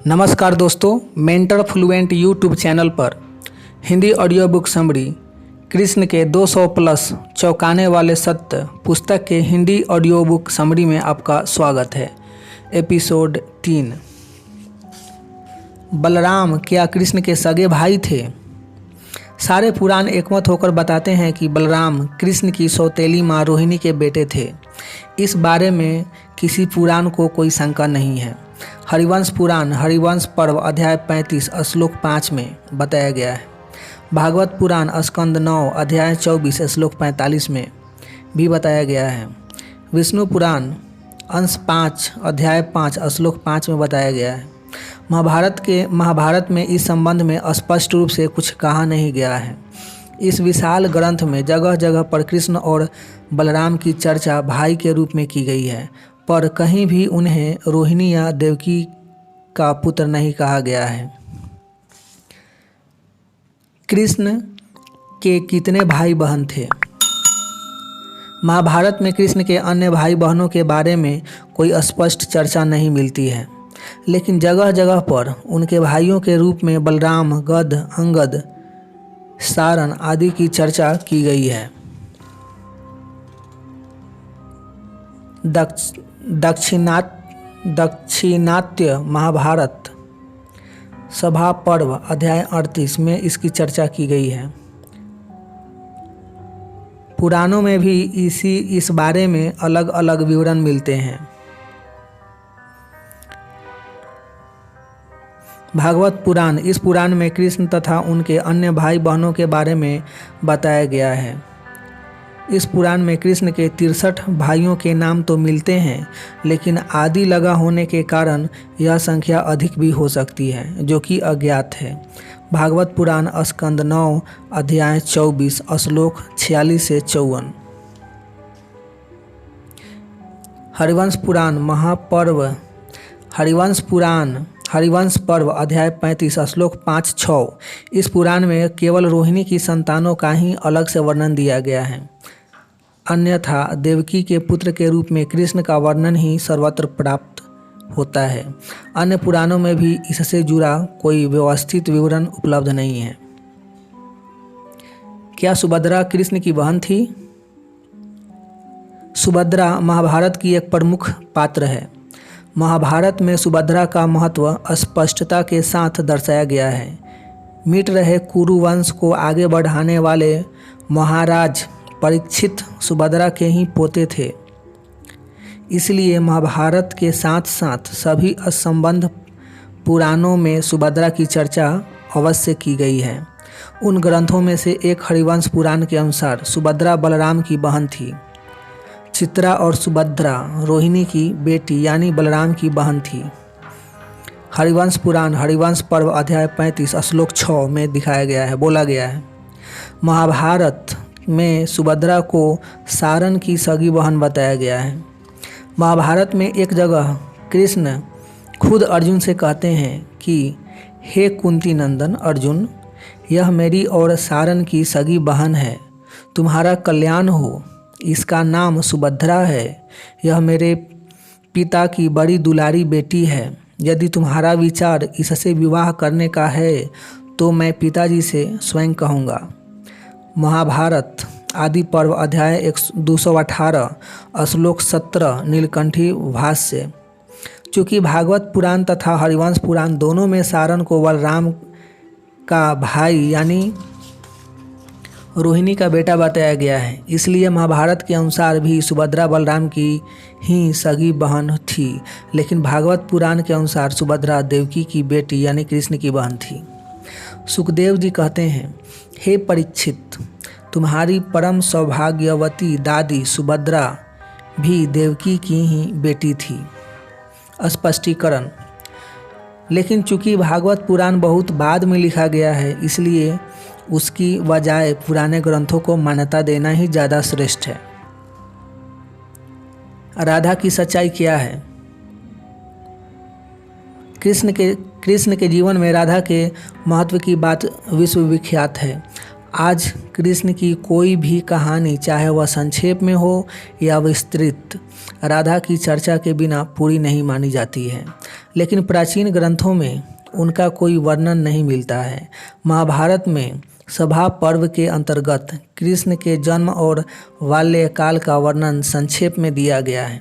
नमस्कार दोस्तों, mentor fluent YouTube channel पर Hindi audio book summary Krishna के 200 प्लस चौंकाने वाले सत्य पुस्तक के हिंदी ऑडियो बुक समरी में आपका स्वागत है। एपिसोड 3। बलराम क्या कृष्ण के सगे भाई थे? सारे पुराण एकमत होकर बताते हैं कि बलराम कृष्ण की सौतेली माँ रोहिणी के बेटे थे। इस बारे में किसी पुराण को कोई शंका नहीं है। हरिवंश पुराण हरिवंश पर्व अध्याय 35 श्लोक 5 में बताया गया है। भागवत पुराण स्कंद 9 अध्याय 24 श्लोक 45 में भी बताया गया है। विष्णु पुराण अंश 5 अध्याय 5 श्लोक 5 में बताया गया है। महाभारत में इस संबंध में स्पष्ट रूप से कुछ कहा नहीं गया है। इस विशाल ग्रंथ में जगह जगह पर कृष्ण और बलराम की चर्चा भाई के रूप में की गई है, पर कहीं भी उन्हें रोहिणी या देवकी का पुत्र नहीं कहा गया है। कृष्ण के कितने भाई बहन थे? महाभारत में कृष्ण के अन्य भाई बहनों के बारे में कोई स्पष्ट चर्चा नहीं मिलती है, लेकिन जगह जगह पर उनके भाइयों के रूप में बलराम, गद, अंगद, सारन आदि की चर्चा की गई है। दक्षिणात्य महाभारत सभा पर्व अध्याय 38 में इसकी चर्चा की गई है। पुराणों में भी इस बारे में अलग अलग विवरण मिलते हैं। भागवत पुराण, इस पुराण में कृष्ण तथा उनके अन्य भाई बहनों के बारे में बताया गया है। इस पुराण में कृष्ण के 63 भाइयों के नाम तो मिलते हैं, लेकिन आदि लगा होने के कारण यह संख्या अधिक भी हो सकती है, जो कि अज्ञात है। भागवत पुराण स्कंद 9 अध्याय 24 श्लोक 46 से 54। हरिवंश पुराण महापर्व हरिवंश पर्व अध्याय 35 श्लोक 5-6। इस पुराण में केवल रोहिणी की संतानों का ही अलग से वर्णन दिया गया है, अन्यथा देवकी के पुत्र के रूप में कृष्ण का वर्णन ही सर्वत्र प्राप्त होता है। अन्य पुराणों में भी इससे जुड़ा कोई व्यवस्थित विवरण उपलब्ध नहीं है। क्या सुभद्रा कृष्ण की बहन थी? सुभद्रा महाभारत की एक प्रमुख पात्र है। महाभारत में सुभद्रा का महत्व स्पष्टता के साथ दर्शाया गया है। मिट रहे कुरु वंश को आगे बढ़ाने वाले महाराज परीक्षित सुभद्रा के ही पोते थे। इसलिए महाभारत के साथ साथ सभी संबंध पुराणों में सुभद्रा की चर्चा अवश्य की गई है। उन ग्रंथों में से एक हरिवंश पुराण के अनुसार सुभद्रा बलराम की बहन थी। चित्रा और सुभद्रा रोहिणी की बेटी यानी बलराम की बहन थी। हरिवंश पुराण हरिवंश पर्व अध्याय 35 श्लोक 6 में बोला गया है। महाभारत में सुभद्रा को सारन की सगी बहन बताया गया है। महाभारत में एक जगह कृष्ण खुद अर्जुन से कहते हैं कि हे कुंती नंदन अर्जुन, यह मेरी और सारन की सगी बहन है, तुम्हारा कल्याण हो। इसका नाम सुभद्रा है। यह मेरे पिता की बड़ी दुलारी बेटी है। यदि तुम्हारा विचार इससे विवाह करने का है तो मैं पिताजी से स्वयं कहूँगा। महाभारत आदि पर्व अध्याय 218 श्लोक 17 नीलकंठी भाष्य। चूँकि भागवत पुराण तथा हरिवंश पुराण दोनों में सारन को बलराम का भाई यानी रोहिणी का बेटा बताया गया है, इसलिए महाभारत के अनुसार भी सुभद्रा बलराम की ही सगी बहन थी। लेकिन भागवत पुराण के अनुसार सुभद्रा देवकी की बेटी यानी कृष्ण की बहन थी। सुखदेव जी कहते हैं, हे परीक्षित, तुम्हारी परम सौभाग्यवती दादी सुभद्रा भी देवकी की ही बेटी थी। स्पष्टीकरण। लेकिन चूंकि भागवत पुराण बहुत बाद में लिखा गया है, इसलिए उसकी बजाय पुराने ग्रंथों को मान्यता देना ही ज़्यादा श्रेष्ठ है। राधा की सच्चाई क्या है? कृष्ण के जीवन में राधा के महत्व की बात विश्वविख्यात है। आज कृष्ण की कोई भी कहानी, चाहे वह संक्षेप में हो या विस्तृत, राधा की चर्चा के बिना पूरी नहीं मानी जाती है। लेकिन प्राचीन ग्रंथों में उनका कोई वर्णन नहीं मिलता है। महाभारत में सभा पर्व के अंतर्गत कृष्ण के जन्म और बाल्यकाल का वर्णन संक्षेप में दिया गया है,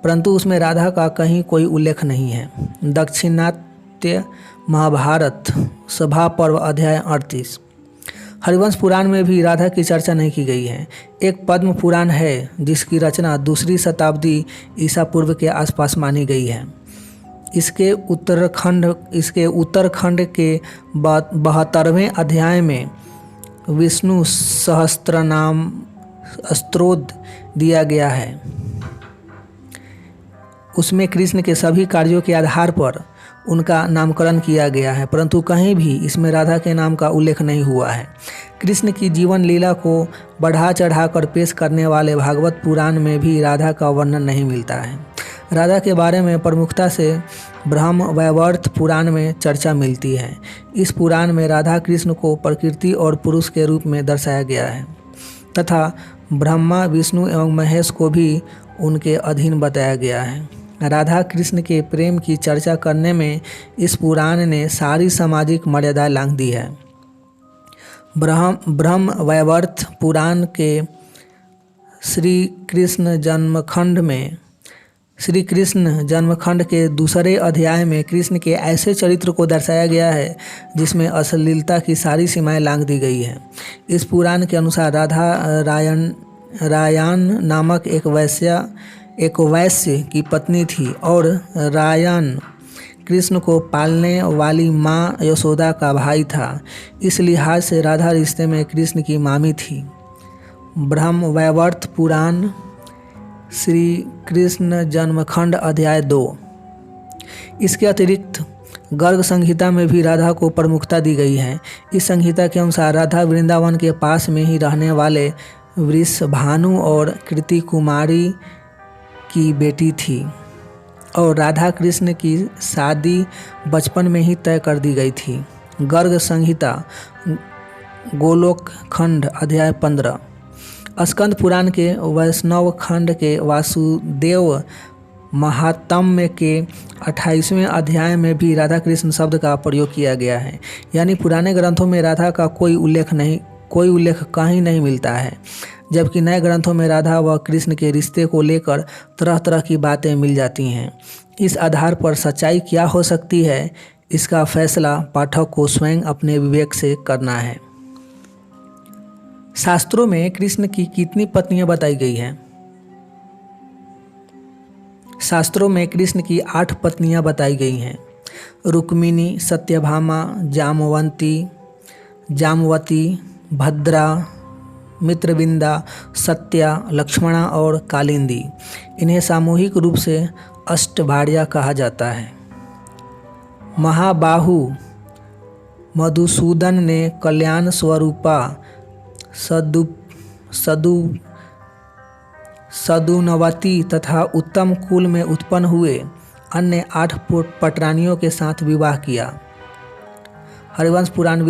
परंतु उसमें राधा का कहीं कोई उल्लेख नहीं है। दाक्षिणात्य महाभारत सभा पर्व अध्याय 38। हरिवंश पुराण में भी राधा की चर्चा नहीं की गई है। एक पद्म पुराण है जिसकी रचना 2री शताब्दी ईसा पूर्व के आसपास मानी गई है। इसके उत्तरखंड के 72वें अध्याय में विष्णु सहस्त्रनाम स्तोत्र दिया गया है। उसमें कृष्ण के सभी कार्यों के आधार पर उनका नामकरण किया गया है, परंतु कहीं भी इसमें राधा के नाम का उल्लेख नहीं हुआ है। कृष्ण की जीवन लीला को बढ़ा चढ़ाकर पेश करने वाले भागवत पुराण में भी राधा का वर्णन नहीं मिलता है। राधा के बारे में प्रमुखता से ब्रह्म वैवर्त पुराण में चर्चा मिलती है। इस पुराण में राधा कृष्ण को प्रकृति और पुरुष के रूप में दर्शाया गया है तथा ब्रह्मा विष्णु एवं महेश को भी उनके अधीन बताया गया है। राधा कृष्ण के प्रेम की चर्चा करने में इस पुराण ने सारी सामाजिक मर्यादा लांघ दी है। ब्रह्म वैवर्त पुराण के श्री कृष्ण जन्मखंड के 2 अध्याय में कृष्ण के ऐसे चरित्र को दर्शाया गया है जिसमें अश्लीलता की सारी सीमाएं लांघ दी गई है। इस पुराण के अनुसार राधा रायान नामक एक वैश्य की पत्नी थी और रायन कृष्ण को पालने वाली माँ यशोदा का भाई था। इस लिहाज से राधा रिश्ते में कृष्ण की मामी थी। ब्रह्म वैवर्त पुराण श्री कृष्ण जन्मखंड अध्याय 2। इसके अतिरिक्त गर्ग संहिता में भी राधा को प्रमुखता दी गई है। इस संहिता के अनुसार राधा वृंदावन के पास में ही रहने वाले वृषभानु और कृति कुमारी की बेटी थी और राधा कृष्ण की शादी बचपन में ही तय कर दी गई थी। गर्ग संहिता गोलोक खंड अध्याय 15। स्कंद पुराण के वैष्णव खंड के वासुदेव महात्म्य के 28वें अध्याय में भी राधा कृष्ण शब्द का प्रयोग किया गया है। यानी पुराने ग्रंथों में राधा का कोई उल्लेख कहीं नहीं मिलता है, जबकि नए ग्रंथों में राधा व कृष्ण के रिश्ते को लेकर तरह तरह की बातें मिल जाती हैं। इस आधार पर सच्चाई क्या हो सकती है, इसका फैसला पाठक को स्वयं अपने विवेक से करना है। शास्त्रों में कृष्ण की कितनी पत्नियां बताई गई हैं? शास्त्रों में कृष्ण की 8 पत्नियां बताई गई हैं। रुक्मिणी, सत्यभामा, जामवती, भद्रा, मित्रविंदा, सत्या, लक्ष्मणा और कालिंदी। इन्हें सामूहिक रूप से अष्टभार्या कहा जाता है। महाबाहु मधुसूदन ने कल्याण स्वरूपा सदुनवती तथा उत्तम कुल में उत्पन्न हुए अन्य 8 पटरानियों के साथ विवाह किया। हरिवंश पुराण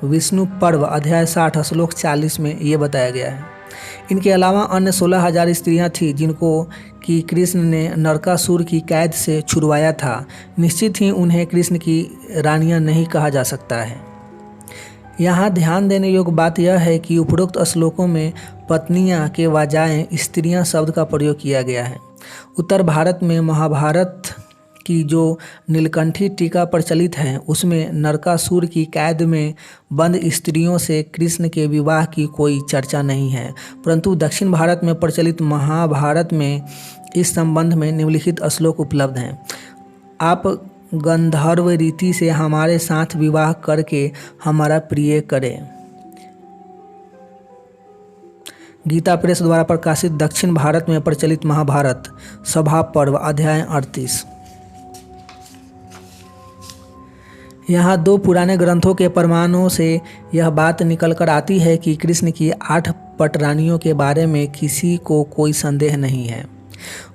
विष्णु पर्व अध्याय 60 श्लोक 40 में ये बताया गया है। इनके अलावा अन्य 16,000 स्त्रियां थीं जिनको कि कृष्ण ने नरकासुर की कैद से छुड़वाया था। निश्चित ही उन्हें कृष्ण की रानियां नहीं कहा जा सकता है। यहाँ ध्यान देने योग्य बात यह है कि उपरोक्त श्लोकों में पत्नियां के बजाय स्त्रियां शब्द का प्रयोग किया गया है। उत्तर भारत में महाभारत की जो नीलकंठी टीका प्रचलित है उसमें नरकासुर की कैद में बंद स्त्रियों से कृष्ण के विवाह की कोई चर्चा नहीं है, परंतु दक्षिण भारत में प्रचलित महाभारत में इस संबंध में निम्नलिखित श्लोक उपलब्ध हैं। आप गंधर्व रीति से हमारे साथ विवाह करके हमारा प्रिय करें। गीता प्रेस द्वारा प्रकाशित दक्षिण भारत में प्रचलित महाभारत सभा पर्व अध्याय 38। यहाँ 2 पुराने ग्रंथों के प्रमाणों से यह बात निकल कर आती है कि कृष्ण की 8 पटरानियों के बारे में किसी को कोई संदेह नहीं है।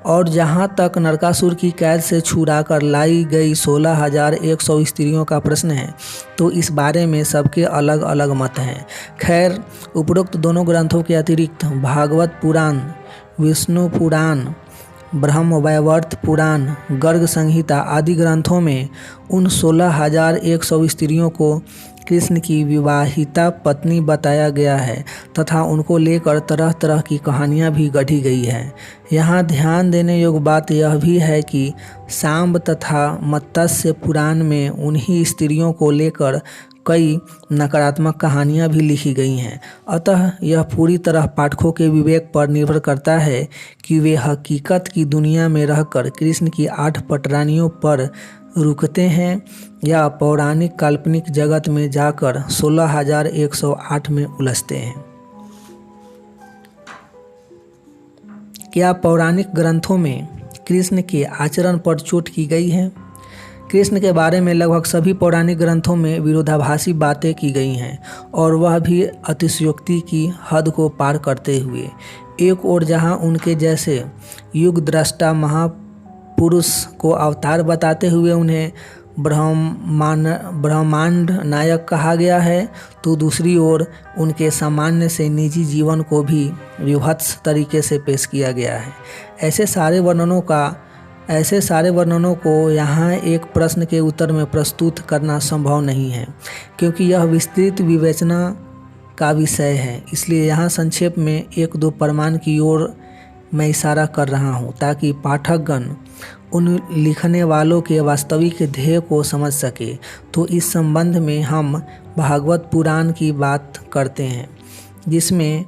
और जहाँ तक नरकासुर की कैद से छुड़ाकर लाई गई 16,100 स्त्रियों का प्रश्न है तो इस बारे में सबके अलग अलग मत हैं। खैर, उपरोक्त दोनों ग्रंथों के अतिरिक्त भागवत पुराण, विष्णु पुराण, ब्रह्मवैवर्त पुराण, गर्ग संहिता आदि ग्रंथों में उन 16,100 स्त्रियों को कृष्ण की विवाहिता पत्नी बताया गया है तथा उनको लेकर तरह तरह की कहानियाँ भी गढ़ी गई है। यहाँ ध्यान देने योग्य बात यह भी है कि सांब तथा मत्स्य पुराण में उन्हीं स्त्रियों को लेकर कई नकारात्मक कहानियाँ भी लिखी गई हैं। अतः यह पूरी तरह पाठकों के विवेक पर निर्भर करता है कि वे हकीकत की दुनिया में रहकर कृष्ण की 8 पटरानियों पर रुकते हैं या पौराणिक काल्पनिक जगत में जाकर 16,108 में उलझते हैं। क्या पौराणिक ग्रंथों में कृष्ण के आचरण पर चोट की गई है? कृष्ण के बारे में लगभग सभी पौराणिक ग्रंथों में विरोधाभासी बातें की गई हैं और वह भी अतिशयोक्ति की हद को पार करते हुए। एक ओर जहां उनके जैसे युग द्रष्टा महापुरुष को अवतार बताते हुए उन्हें ब्रह्मांड नायक कहा गया है, तो दूसरी ओर उनके सामान्य से निजी जीवन को भी विभत्स तरीके से पेश किया गया है। ऐसे सारे वर्णनों को यहाँ एक प्रश्न के उत्तर में प्रस्तुत करना संभव नहीं है, क्योंकि यह विस्तृत विवेचना का विषय है। इसलिए यहाँ संक्षेप में 1-2 प्रमाण की ओर मैं इशारा कर रहा हूँ ताकि पाठकगण उन लिखने वालों के वास्तविक ध्येय को समझ सके। तो इस संबंध में हम भागवत पुराण की बात करते हैं, जिसमें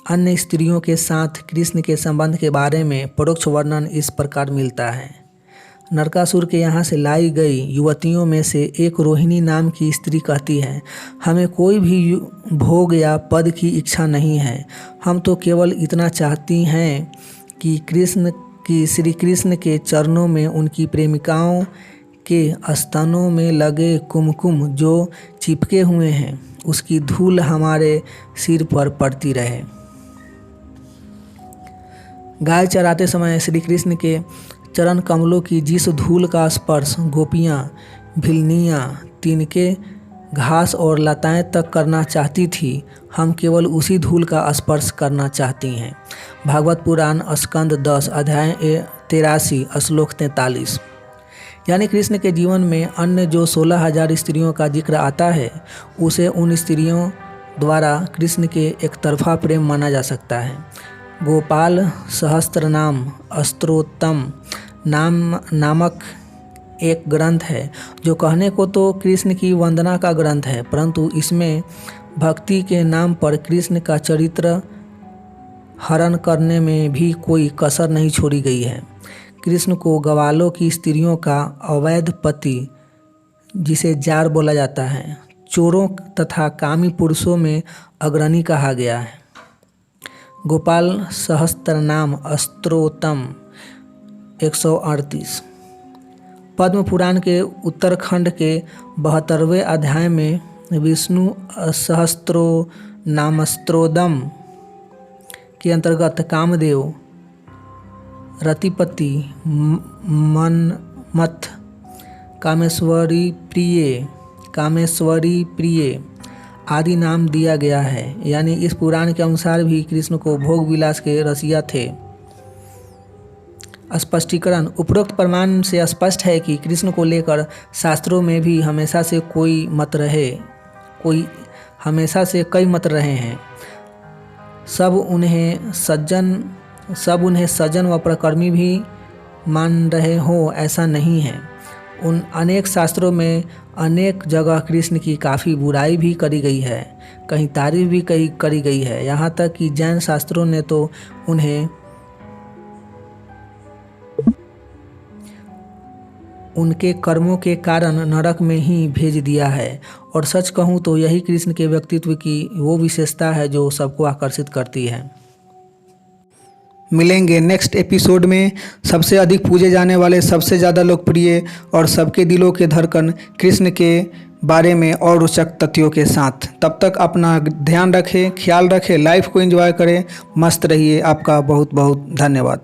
अन्य स्त्रियों के साथ कृष्ण के संबंध के बारे में परोक्ष वर्णन इस प्रकार मिलता है। नरकासुर के यहाँ से लाई गई युवतियों में से एक रोहिणी नाम की स्त्री कहती है, हमें कोई भी भोग या पद की इच्छा नहीं है, हम तो केवल इतना चाहती हैं कि श्री कृष्ण के चरणों में उनकी प्रेमिकाओं के स्तनों में लगे कुमकुम जो चिपके हुए हैं उसकी धूल हमारे सिर पर पड़ती रहे। गाय चराते समय श्री कृष्ण के चरण कमलों की जिस धूल का स्पर्श गोपियाँ, भिलनियाँ, तिनके, घास और लताएं तक करना चाहती थी, हम केवल उसी धूल का स्पर्श करना चाहती हैं। भागवत पुराण स्कंद 10 अध्याय 83 श्लोक 43। यानी कृष्ण के जीवन में अन्य जो 16,000 स्त्रियों का जिक्र आता है उसे उन स्त्रियों द्वारा कृष्ण के एक तरफा प्रेम माना जा सकता है। गोपाल सहस्त्रनाम स्तोत्रम नामक एक ग्रंथ है जो कहने को तो कृष्ण की वंदना का ग्रंथ है, परंतु इसमें भक्ति के नाम पर कृष्ण का चरित्र हरण करने में भी कोई कसर नहीं छोड़ी गई है। कृष्ण को ग्वालों की स्त्रियों का अवैध पति, जिसे जार बोला जाता है, चोरों तथा कामी पुरुषों में अग्रणी कहा गया है। गोपाल सहस्त्रनाम स्तोत्रम 138। पद्म पुराण के उत्तरखंड के 72वें अध्याय में विष्णु सहस्त्रो नामस्त्रोदम के अंतर्गत कामदेव, रतिपति, मनमथ, कामेश्वरी प्रिय आदि नाम दिया गया है। यानी इस पुराण के अनुसार भी कृष्ण को भोग विलास के रसिया थे। स्पष्टीकरण: उपरोक्त प्रमाण से स्पष्ट है कि कृष्ण को लेकर शास्त्रों में भी हमेशा से कई मत रहे हैं। सब उन्हें सज्जन व प्रकर्मी भी मान रहे हो, ऐसा नहीं है। उन अनेक शास्त्रों में अनेक जगह कृष्ण की काफ़ी बुराई भी करी गई है, कहीं तारीफ भी करी गई है। यहाँ तक कि जैन शास्त्रों ने तो उन्हें उनके कर्मों के कारण नरक में ही भेज दिया है। और सच कहूँ तो यही कृष्ण के व्यक्तित्व की वो विशेषता है जो सबको आकर्षित करती है। मिलेंगे नेक्स्ट एपिसोड में सबसे अधिक पूजे जाने वाले, सबसे ज़्यादा लोकप्रिय और सबके दिलों के धड़कन कृष्ण के बारे में और रोचक तथ्यों के साथ। तब तक अपना ध्यान रखें, ख्याल रखें, लाइफ को एंजॉय करें, मस्त रहिए। आपका बहुत बहुत धन्यवाद।